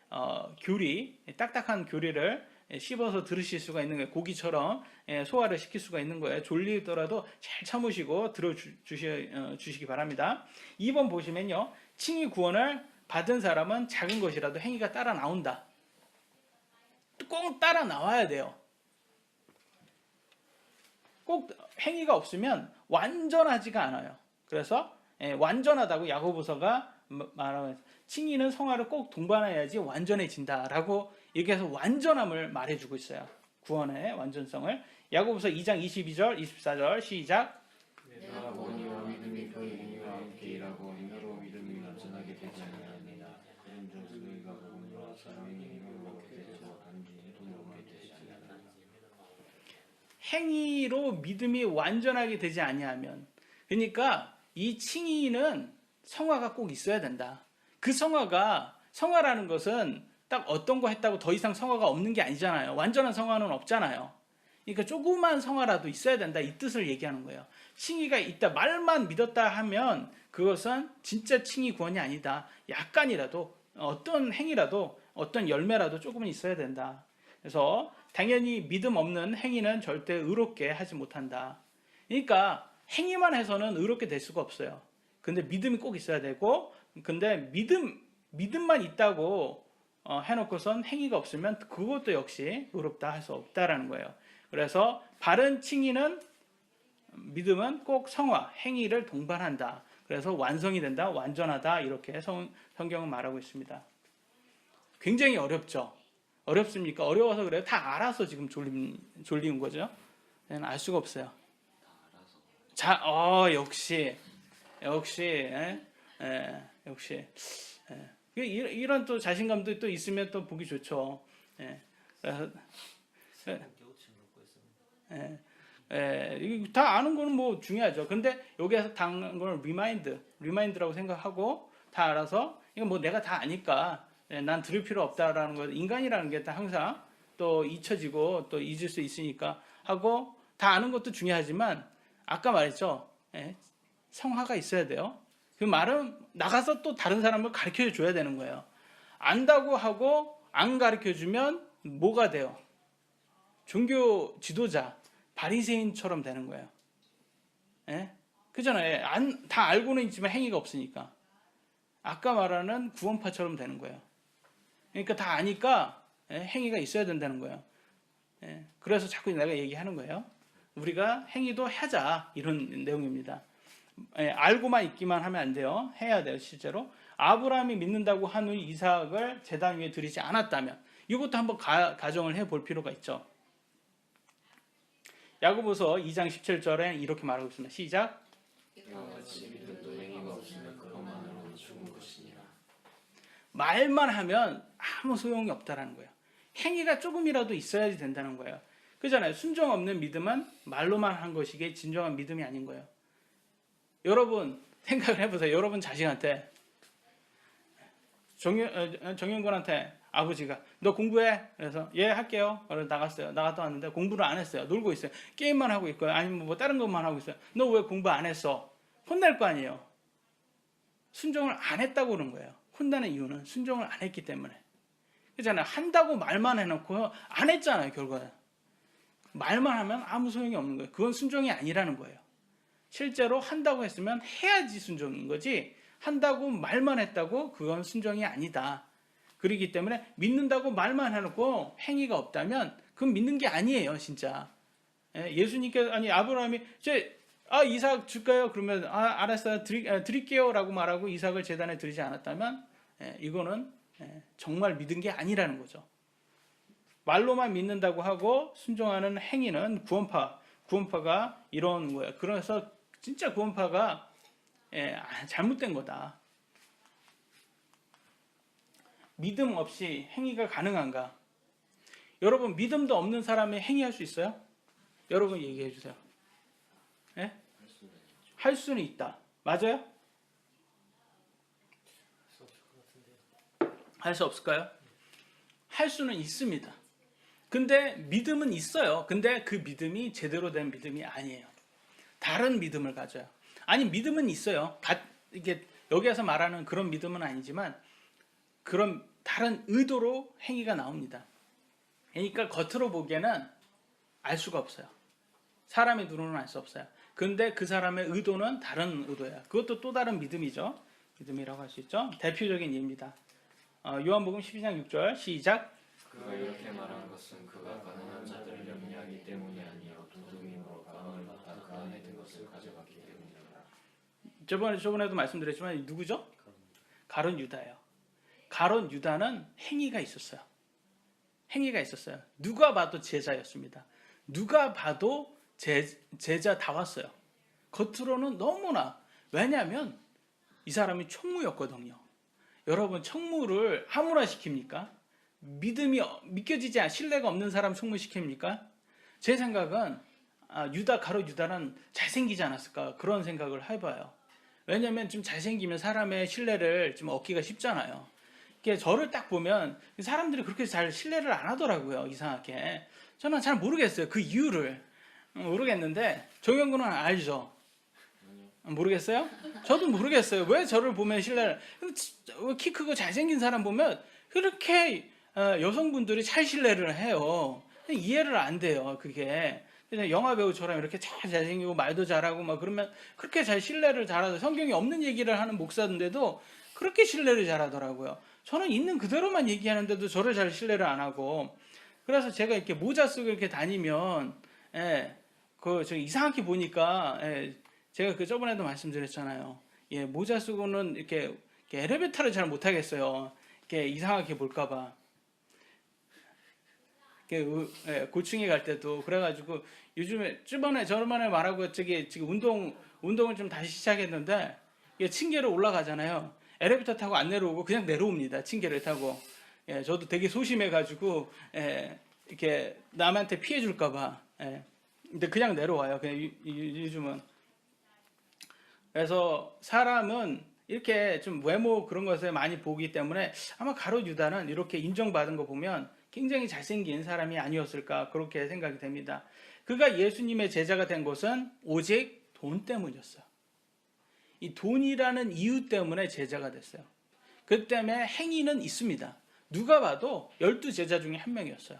딱딱한 교리를 씹어서 들으실 수가 있는 거예요. 고기처럼 소화를 시킬 수가 있는 거예요. 졸리더라도 잘 참으시고 들어주시기 바랍니다. 2번 보시면요. 칭의 구원을 받은 사람은 작은 것이라도 행위가 따라 나온다. 꼭 따라 나와야 돼요. 꼭 행위가 없으면 완전하지가 않아요. 그래서 완전하다고 야고보서가 말하면 칭의는 성화를 꼭 동반해야지 완전해진다라고 얘기해서 완전함을 말해주고 있어요. 구원의 완전성을. 야고보서 2장 22절 24절 시작. 내가 원의와 믿음이 그의 행위와 함께 일하고 행위로 믿음이 완전하게 되지 아니하느니라. 그런 중 그가 복음으로 사람의 행위를 얻게 되죠. 단지 돈으로 얻게 되지 아니하느니라. 행위로 믿음이 완전하게 되지 아니하면, 그러니까 이 칭의는 성화가 꼭 있어야 된다. 그 성화라는 것은 딱 어떤 거 했다고 더 이상 성화가 없는 게 아니잖아요. 완전한 성화는 없잖아요. 그러니까 조그만 성화라도 있어야 된다, 이 뜻을 얘기하는 거예요. 칭의가 있다, 말만 믿었다 하면 그것은 진짜 칭의 구원이 아니다. 약간이라도 어떤 행위라도 어떤 열매라도 조금은 있어야 된다. 그래서 당연히 믿음 없는 행위는 절대 의롭게 하지 못한다. 그러니까 행위만 해서는 의롭게 될 수가 없어요. 근데 믿음이 꼭 있어야 되고, 근데 믿음만 있다고 해놓고선 행위가 없으면 그것도 역시 의롭다 할 수 없다라는 거예요. 그래서 바른 칭의는, 믿음은 꼭 성화, 행위를 동반한다. 그래서 완성이 된다, 완전하다, 이렇게 성경은 말하고 있습니다. 굉장히 어렵죠. 어렵습니까? 어려워서 그래요. 다 알아서 지금 졸리는 거죠. 알 수가 없어요. 다 알아서. 역시, 이런 또 자신감도 또 있으면 또 보기 좋죠. 그래서 이거 다 아는 거는 뭐 중요하죠. 근데 여기에서 당한 걸 리마인드라고 생각하고 다 알아서, 이거 뭐 내가 다 아니까 난 들을 필요 없다라는 거. 인간이라는 게 다 항상 또 잊혀지고 또 잊을 수 있으니까 하고, 다 아는 것도 중요하지만 아까 말했죠. 성화가 있어야 돼요. 그 말은 나가서 또 다른 사람을 가르쳐 줘야 되는 거예요. 안다고 하고 안 가르쳐 주면 뭐가 돼요? 종교 지도자, 바리새인처럼 되는 거예요. 그잖아요. 다 알고는 있지만 행위가 없으니까. 아까 말하는 구원파처럼 되는 거예요. 그러니까 다 아니까 행위가 있어야 된다는 거예요. 그래서 자꾸 내가 얘기하는 거예요. 우리가 행위도 하자, 이런 내용입니다. 알고만 있기만 하면 안 돼요. 해야 돼요, 실제로. 아브라함이 믿는다고 한 후 이삭을 제단 위에 드리지 않았다면, 이것도 한번 가정을 해볼 필요가 있죠. 야고보서 2장 17절에 이렇게 말하고 있습니다. 시작. 이와 같이 믿음도 행위가 없으면 그것만으로는 죽은 것이니라. 말만 하면 아무 소용이 없다라는 거예요. 행위가 조금이라도 있어야지 된다는 거예요. 그잖아요. 순종 없는 믿음은 말로만 한 것이기에 진정한 믿음이 아닌 거예요. 여러분 생각을 해보세요. 여러분 자식한테, 정윤권한테 아버지가 너 공부해? 그래서 예 할게요. 그래서 나갔어요. 나갔다 왔는데 공부를 안 했어요. 놀고 있어요. 게임만 하고 있고요. 아니면 뭐 다른 것만 하고 있어요. 너 왜 공부 안 했어? 혼날 거 아니에요. 순종을 안 했다고 그런 거예요. 혼나는 이유는 순종을 안 했기 때문에. 그렇잖아요. 한다고 말만 해놓고 안 했잖아요. 결과는. 말만 하면 아무 소용이 없는 거예요. 그건 순종이 아니라는 거예요. 실제로 한다고 했으면 해야지 순종인 거지, 한다고 말만 했다고 그건 순종이 아니다. 그렇기 때문에 믿는다고 말만 해놓고 행위가 없다면 그건 믿는 게 아니에요, 진짜. 예수님께서, 아니 아브라함이 이삭 줄까요? 그러면 알았어요, 드릴게요 라고 말하고 이삭을 제단에 드리지 않았다면 이거는 정말 믿은 게 아니라는 거죠. 말로만 믿는다고 하고 순종하는 행위는 구원파가 이런 거예요. 그래서 진짜 구원파가 잘못된 거다. 믿음 없이 행위가 가능한가? 여러분 믿음도 없는 사람이 행위할 수 있어요? 여러분 얘기해 주세요. 할 수는 있다. 맞아요? 할 수 없을까요? 할 수는 있습니다. 근데 믿음은 있어요. 근데 그 믿음이 제대로 된 믿음이 아니에요. 다른 믿음을 가져요. 아니 믿음은 있어요. 이게 여기에서 말하는 그런 믿음은 아니지만 그런 다른 의도로 행위가 나옵니다. 그러니까 겉으로 보기에는 알 수가 없어요. 사람의 눈으로는 알 수 없어요. 근데 그 사람의 의도는 다른 의도야. 그것도 또 다른 믿음이죠. 믿음이라고 할 수 있죠. 대표적인 예입니다. 요한복음 12장 6절 시작. 그가 이렇게 말한 것은 그가 가난한 자들을 염려하기 때문이 아니요 도둑임으로 가망을 맡아 그 안에 든 것을 가져갔기 때문이라. 저번에도 말씀드렸지만 누구죠? 가룟 유다예요. 가룟 유다는 행위가 있었어요. 행위가 있었어요. 누가 봐도 제자였습니다. 누가 봐도 제자 다 왔어요. 겉으로는 너무나, 왜냐하면 이 사람이 총무였거든요. 여러분, 총무를 아무나 시킵니까? 믿겨지지 않아, 신뢰가 없는 사람 총무 시킵니까? 제 생각은 가룟 유다는 잘생기지 않았을까, 그런 생각을 해봐요. 왜냐하면 좀 잘생기면 사람의 신뢰를 좀 얻기가 쉽잖아요. 저를 딱 보면 사람들이 그렇게 잘 신뢰를 안 하더라고요. 이상하게. 저는 잘 모르겠어요. 그 이유를 모르겠는데 정영군은 알죠? 모르겠어요? 저도 모르겠어요. 왜 저를 보면 신뢰를, 키 크고 잘생긴 사람 보면 그렇게 여성분들이 잘 신뢰를 해요. 이해를 안 돼요. 그게. 영화 배우처럼 이렇게 잘 잘생기고 말도 잘하고 막 그러면 그렇게 잘 신뢰를 잘하죠. 성경이 없는 얘기를 하는 목사인데도 그렇게 신뢰를 잘하더라고요. 저는 있는 그대로만 얘기하는데도 저를 잘 신뢰를 안 하고, 그래서 제가 이렇게 모자 쓰고 이렇게 다니면 저 이상하게 보니까 제가 저번에도 말씀드렸잖아요. 모자 쓰고는 이렇게 엘리베이터를 잘 못하겠어요. 이렇게 이상하게 볼까봐. 고층에 갈 때도 그래가지고 요즘에 저번에 말하고 지금 운동을 좀 다시 시작했는데 층계를 올라가잖아요. 엘리베이터 타고 안 내려오고 그냥 내려옵니다. 층계를 타고. 저도 되게 소심해가지고 이렇게 남한테 피해 줄까봐. 근데 그냥 내려와요. 그냥 요즘은. 그래서 사람은 이렇게 좀 외모 그런 것에 많이 보기 때문에 아마 가룟 유다는 이렇게 인정받은 거 보면 굉장히 잘생긴 사람이 아니었을까, 그렇게 생각이 됩니다. 그가 예수님의 제자가 된 것은 오직 돈 때문이었어요. 이 돈이라는 이유 때문에 제자가 됐어요. 그 때문에 행위는 있습니다. 누가 봐도 12제자 중에 한 명이었어요.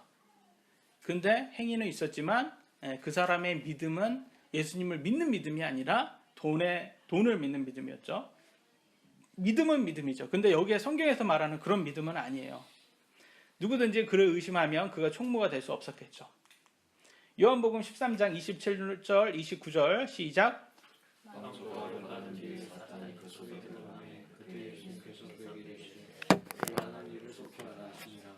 근데 행위는 있었지만 그 사람의 믿음은 예수님을 믿는 믿음이 아니라 돈을 믿는 믿음이었죠. 믿음은 믿음이죠. 근데 여기에 성경에서 말하는 그런 믿음은 아니에요. 누구든지 그를 의심하면 그가 총무가 될 수 없었겠죠. 요한복음 13장 27절 29절 시작. 방조가 받은 뒤에 사탄이 그 속에 들어가매 그때 예수님께서 그에게 이르시되 가난한 이를 속여라 하시니라.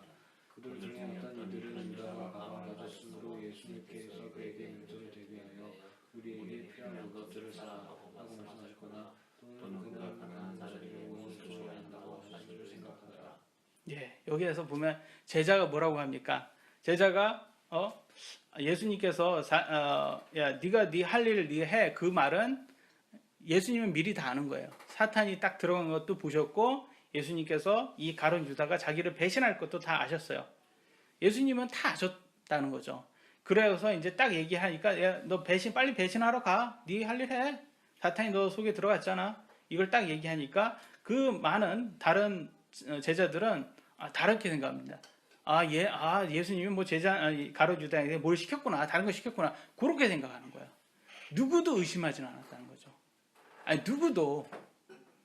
그들 중에 어떤 이들은 유다가 가방을 가졌으므로 예수님께서 그에게 문제를 대비하여 우리에게 필요한 것들을 사라 하고 말씀하셨거나 또는 그가 가난한 자들에게 무엇을 줘야 한다고 하신 줄 생각하더라. 여기에서 보면 제자가 뭐라고 합니까? 제자가 예수님께서 네가 네 할 일을 네 해, 그 말은 예수님은 미리 다 아는 거예요. 사탄이 딱 들어간 것도 보셨고 예수님께서 이 가룟 유다가 자기를 배신할 것도 다 아셨어요. 예수님은 다 아셨다는 거죠. 그래서 이제 딱 얘기하니까 너 빨리 배신하러 가. 네 할 일 해. 사탄이 너 속에 들어갔잖아. 이걸 딱 얘기하니까 그 많은 다른 제자들은 다르게 생각합니다. 예수님이 뭐 가룟 유다에게 뭘 시켰구나, 다른 거 시켰구나, 그렇게 생각하는 거예요. 누구도 의심하지는 않았다는 거죠. 누구도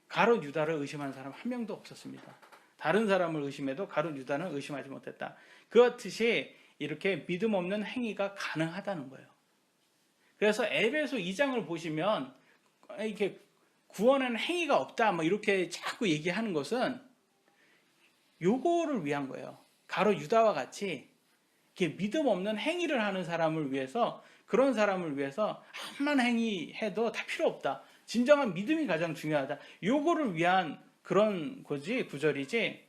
가룟 유다를 의심하는 사람 한 명도 없었습니다. 다른 사람을 의심해도 가룟 유다는 의심하지 못했다. 그렇듯이 이렇게 믿음 없는 행위가 가능하다는 거예요. 그래서 에베소 2장을 보시면 이렇게 구원에는 행위가 없다, 뭐 이렇게 자꾸 얘기하는 것은 요거를 위한 거예요. 가룟 유다와 같이 이렇게 믿음 없는 행위를 하는 사람을 위해서, 그런 사람을 위해서 한만 행위해도 다 필요 없다. 진정한 믿음이 가장 중요하다. 요거를 위한 그런 구절이지.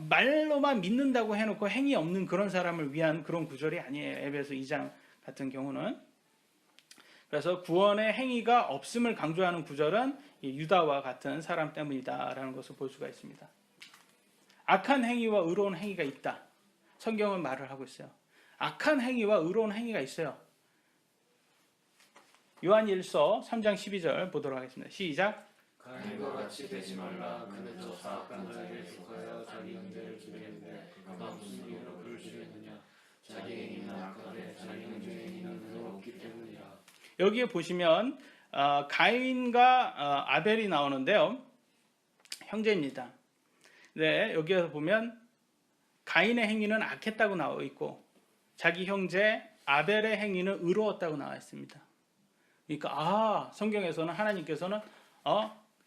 말로만 믿는다고 해놓고 행위 없는 그런 사람을 위한 그런 구절이 아니에요. 에베소 2장 같은 경우는. 그래서 구원의 행위가 없음을 강조하는 구절은 유다와 같은 사람 때문이다라는 것을 볼 수가 있습니다. 악한 행위와 의로운 행위가 있다. 성경은 말을 하고 있어요. 악한 행위와 의로운 행위가 있어요. 요한일서 3장 12절 보도록 하겠습니다. 시작. 가인과 같이 되지 말라. 그는 저 사악한 자에게 속하여 자기 형제를 죽였는데 그가 무슨 이유로 그를 죽였느냐. 자기 행위는 악하되 자기 형제의 행위는 의롭기 때문이라. 여기에 보시면 가인과 아벨이 나오는데요. 형제입니다. 네, 여기에서 보면 가인의 행위는 악했다고 나와 있고 자기 형제 아벨의 행위는 의로웠다고 나와 있습니다. 그러니까 성경에서는 하나님께서는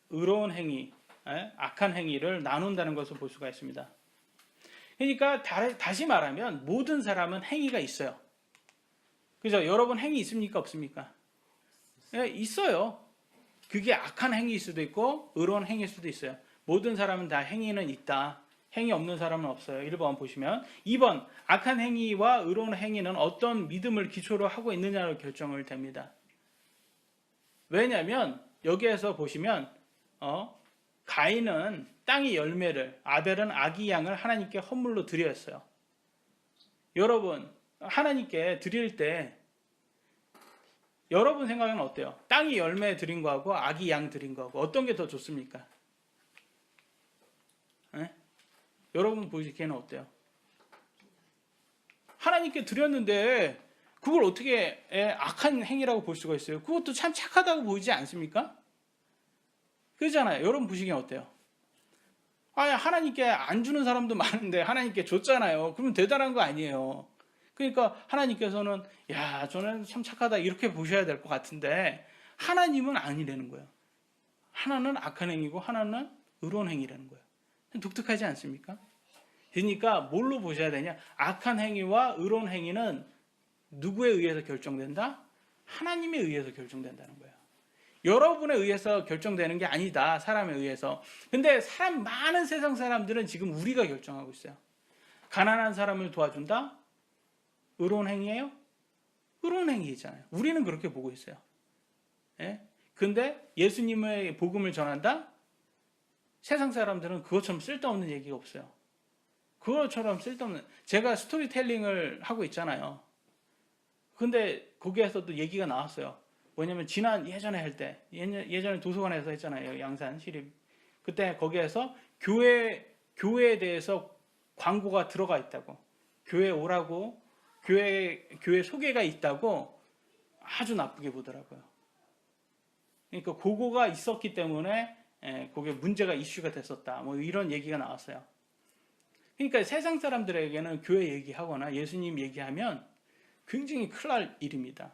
의로운 행위, 악한 행위를 나눈다는 것을 볼 수가 있습니다. 그러니까 다시 말하면 모든 사람은 행위가 있어요. 그죠? 여러분 행위 있습니까? 없습니까? 네, 있어요. 그게 악한 행위일 수도 있고 의로운 행위일 수도 있어요. 모든 사람은 다 행위는 있다. 행위 없는 사람은 없어요. 1번 보시면 2번 악한 행위와 의로운 행위는 어떤 믿음을 기초로 하고 있느냐로 결정을 됩니다. 왜냐하면 여기에서 보시면 가인은 땅의 열매를 아벨은 아기 양을 하나님께 헌물로 드렸어요. 여러분 하나님께 드릴 때 여러분 생각은 어때요? 땅의 열매 드린 거하고 아기 양 드린 거하고 어떤 게 더 좋습니까? 여러분 보시기에는 어때요? 하나님께 드렸는데 그걸 어떻게 악한 행위라고 볼 수가 있어요? 그것도 참 착하다고 보이지 않습니까? 그러잖아요. 여러분 보시기엔 어때요? 하나님께 안 주는 사람도 많은데 하나님께 줬잖아요. 그러면 대단한 거 아니에요. 그러니까 하나님께서는 야, 저는 참 착하다 이렇게 보셔야 될 것 같은데 하나님은 아니라는 거예요. 하나는 악한 행위고 하나는 의로운 행위라는 거예요. 독특하지 않습니까? 그러니까 뭘로 보셔야 되냐? 악한 행위와 의로운 행위는 누구에 의해서 결정된다? 하나님에 의해서 결정된다는 거예요. 여러분에 의해서 결정되는 게 아니다. 사람에 의해서. 근데 많은 세상 사람들은 지금 우리가 결정하고 있어요. 가난한 사람을 도와준다? 의로운 행위예요? 의로운 행위잖아요. 우리는 그렇게 보고 있어요. 근데 예수님의 복음을 전한다? 세상 사람들은 그것처럼 쓸데없는 얘기가 없어요. 그것처럼 쓸데없는, 제가 스토리텔링을 하고 있잖아요. 근데 거기에서도 얘기가 나왔어요. 뭐냐면 예전에 할 때, 예전에 도서관에서 했잖아요. 양산 시립. 그때 거기에서 교회에 대해서 광고가 들어가 있다고. 교회 오라고, 교회 소개가 있다고 아주 나쁘게 보더라고요. 그러니까 그거가 있었기 때문에 그게 문제가 이슈가 됐었다. 뭐 이런 얘기가 나왔어요. 그러니까 세상 사람들에게는 교회 얘기하거나 예수님 얘기하면 굉장히 큰일 날 일입니다.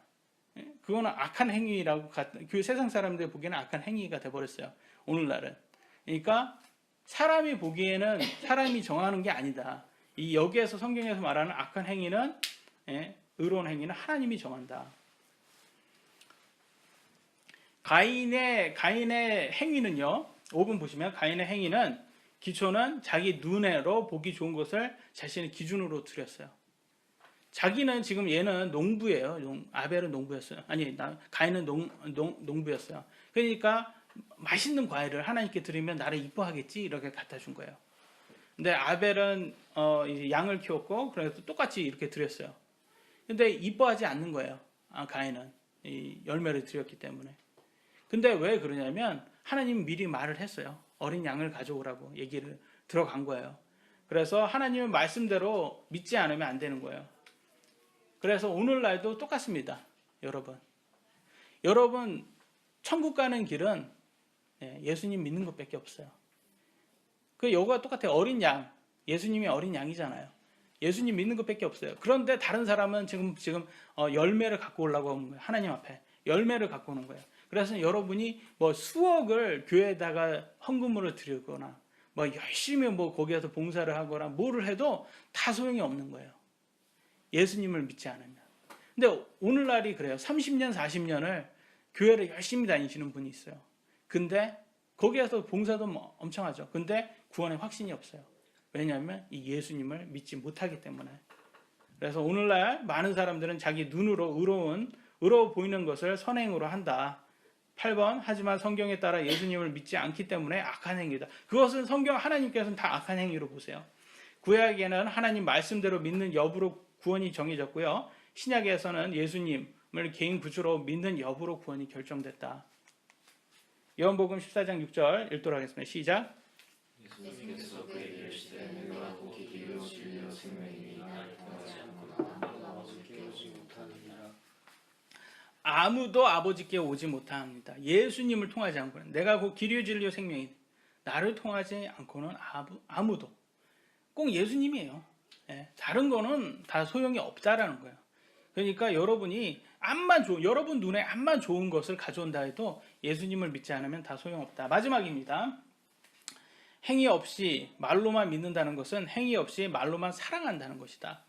그거는 악한 행위라고 그 세상 사람들 보기에는 악한 행위가 돼버렸어요. 오늘날은. 그러니까 사람이 보기에는 사람이 정하는 게 아니다. 여기에서 성경에서 말하는 악한 행위는 의로운 행위는 하나님이 정한다. 가인의 행위는요. 5번 보시면 가인의 행위는 기초는 자기 눈으로 보기 좋은 것을 자신의 기준으로 들였어요. 자기는 지금 얘는 농부예요. 아벨은 농부였어요. 가인은 농부였어요. 그러니까 맛있는 과일을 하나님께 드리면 나를 이뻐하겠지 이렇게 갖다 준 거예요. 근데 아벨은 이제 양을 키웠고 그래서 똑같이 이렇게 드렸어요. 근데 이뻐하지 않는 거예요. 가인은 이 열매를 드렸기 때문에. 근데 왜 그러냐면 하나님은 미리 말을 했어요. 어린 양을 가져오라고 얘기를 들어간 거예요. 그래서 하나님의 말씀대로 믿지 않으면 안 되는 거예요. 그래서 오늘날도 똑같습니다. 여러분 천국 가는 길은 예수님 믿는 것밖에 없어요. 여기가 똑같아요. 어린 양, 예수님이 어린 양이잖아요. 예수님 믿는 것밖에 없어요. 그런데 다른 사람은 지금 열매를 갖고 오려고 하는 거예요. 하나님 앞에 열매를 갖고 오는 거예요. 그래서 여러분이 수억을 교회에다가 헌금으로 드리거나 열심히 거기에서 봉사를 하거나 뭐를 해도 다 소용이 없는 거예요. 예수님을 믿지 않으면. 근데 오늘날이 그래요. 30년, 40년을 교회를 열심히 다니시는 분이 있어요. 근데 거기에서 봉사도 엄청 하죠. 근데 구원의 확신이 없어요. 왜냐하면 이 예수님을 믿지 못하기 때문에. 그래서 오늘날 많은 사람들은 자기 눈으로 의로워 보이는 것을 선행으로 한다. 8번 하지만 성경에 따라 예수님을 믿지 않기 때문에 악한 행위다. 그것은 하나님께서는 다 악한 행위로 보세요. 구약에는 하나님 말씀대로 믿는 여부로 구원이 정해졌고요. 신약에서는 예수님을 개인 구주로 믿는 여부로 구원이 결정됐다. 요한복음 14장 6절 읽도록 하겠습니다. 시작. 예수님께서 그에게 이르시되 내가 곧 길이요 진리요 생명이니 나를 통하지 않고는 아무도 아버지께 오지 못하느니라. 아무도 아버지께 오지 못합니다. 예수님을 통하지 않고는. 내가 곧 길이요 진리요 생명이 나를 통하지 않고는 아무도. 꼭 예수님이에요. 예, 다른 거는 다 소용이 없다라는 거예요. 그러니까 여러분이 여러분 눈에 암만 좋은 것을 가져온다 해도 예수님을 믿지 않으면 다 소용없다. 마지막입니다. 행위 없이 말로만 믿는다는 것은 행위 없이 말로만 사랑한다는 것이다.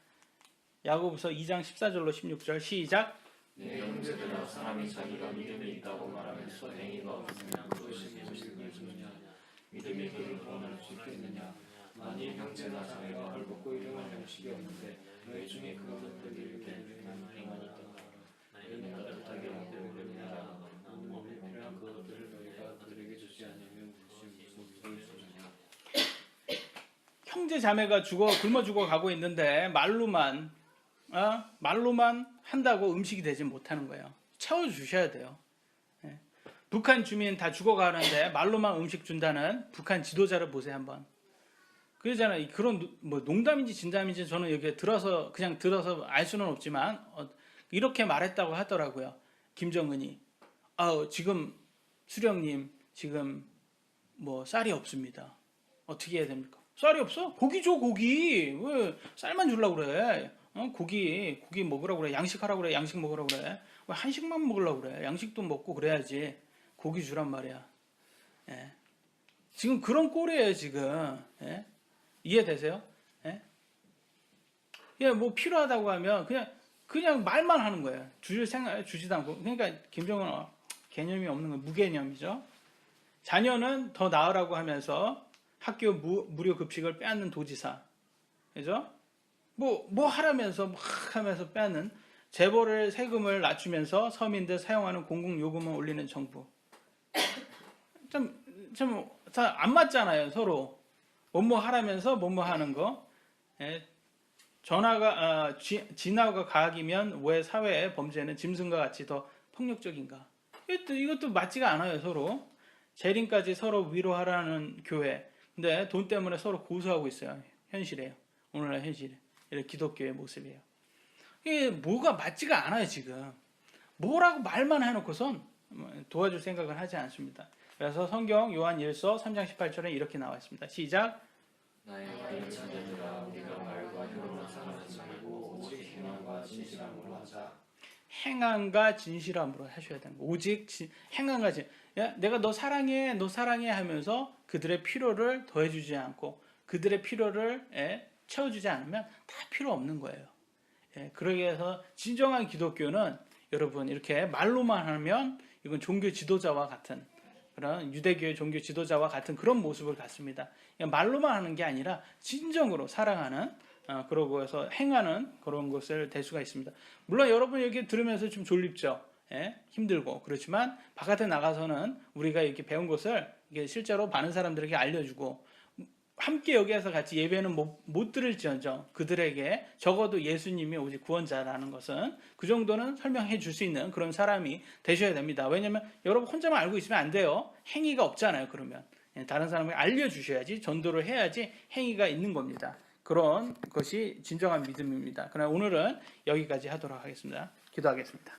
야고보서 2장 14절로 16절 시작. 내 형제들아 사람이 자기가 믿음이 있다고 말하면서 행위가 없으면 그것이 무엇을 주느냐 믿음이 그를 구원할 수 있겠느냐 만일 형제나 자매가 헐벗고 일용할 양식이 없는데 너희 중에 그것들을 이렇게 행하니 있던가 너희는 따뜻하게 먹고 그러느냐 몸에 필요한 그것들을 너희가 그들에게 주지 않으면 무엇을 주느냐 형제 자매가 굶어 죽어 가고 있는데 말로만 한다고 음식이 되지 못하는 거예요. 채워주셔야 돼요. 예. 북한 주민 다 죽어가는데 말로만 음식 준다는 북한 지도자를 보세요 한번. 그러잖아요. 그런 뭐 농담인지 진담인지 저는 여기 들어서 알 수는 없지만 이렇게 말했다고 하더라고요. 김정은이 지금 수령님 지금 뭐 쌀이 없습니다. 어떻게 해야 됩니까? 쌀이 없어? 고기 줘 고기. 왜 쌀만 주려고 그래? 고기 먹으라고 그래. 양식하라고 그래. 양식 먹으라고 그래. 왜 한식만 먹으려고 그래? 양식도 먹고 그래야지. 고기 주란 말이야. 예. 지금 그런 꼴이에요 지금. 예? 이해되세요? 예? 예, 뭐 필요하다고 하면 그냥 말만 하는 거예요. 주지도 않고. 그러니까 김정은은 개념이 없는 거예요. 무개념이죠. 자녀는 더 나으라고 하면서 학교 무료 급식을 빼앗는 도지사. 그죠? 뭐 하라면서 막 하면서 빼앗는 재벌의 세금을 낮추면서 서민들 사용하는 공공요금을 올리는 정부. 좀 안 맞잖아요 서로. 뭐뭐 하라면서 뭐뭐 하는 거. 예. 진화가 과학이면 왜 사회의 범죄는 짐승과 같이 더 폭력적인가? 이것도 맞지가 않아요 서로. 재림까지 서로 위로하라는 교회. 근데 돈 때문에 서로 고소하고 있어요. 현실이에요. 오늘날 현실에. 이런 기독교의 모습이에요. 이게 뭐가 맞지가 않아요 지금. 뭐라고 말만 해놓고선 도와줄 생각을 하지 않습니다. 그래서 성경 요한 1서 3장 18절에 이렇게 나와 있습니다. 시작. 나의 많은 자녀들아 우리가 말과 혀로만 사랑하지 말고 오직 행함과 진실함으로 하자. 행함과 진실함으로 하셔야 되는 거예요. 오직 행함과 내가 너 사랑해 하면서 그들의 필요를 더해주지 않고 그들의 필요를 채워주지 않으면 다 필요 없는 거예요. 그러기 위해서 진정한 기독교는 여러분 이렇게 말로만 하면 이건 종교 지도자와 같은 그런 유대교의 종교 지도자와 같은 그런 모습을 갖습니다. 말로만 하는 게 아니라 진정으로 사랑하는 그러고 해서 행하는 그런 것을 될 수가 있습니다. 물론 여러분 여기 들으면서 좀 졸립죠. 힘들고 그렇지만 바깥에 나가서는 우리가 이렇게 배운 것을 이게 실제로 많은 사람들에게 알려주고 함께 여기에서 같이 예배는 못 들을지언정 그들에게 적어도 예수님이 오직 구원자라는 것은 그 정도는 설명해 줄 수 있는 그런 사람이 되셔야 됩니다. 왜냐하면 여러분 혼자만 알고 있으면 안 돼요. 행위가 없잖아요. 그러면 다른 사람에게 알려주셔야지 전도를 해야지 행위가 있는 겁니다. 그런 것이 진정한 믿음입니다. 그러나 오늘은 여기까지 하도록 하겠습니다. 기도하겠습니다.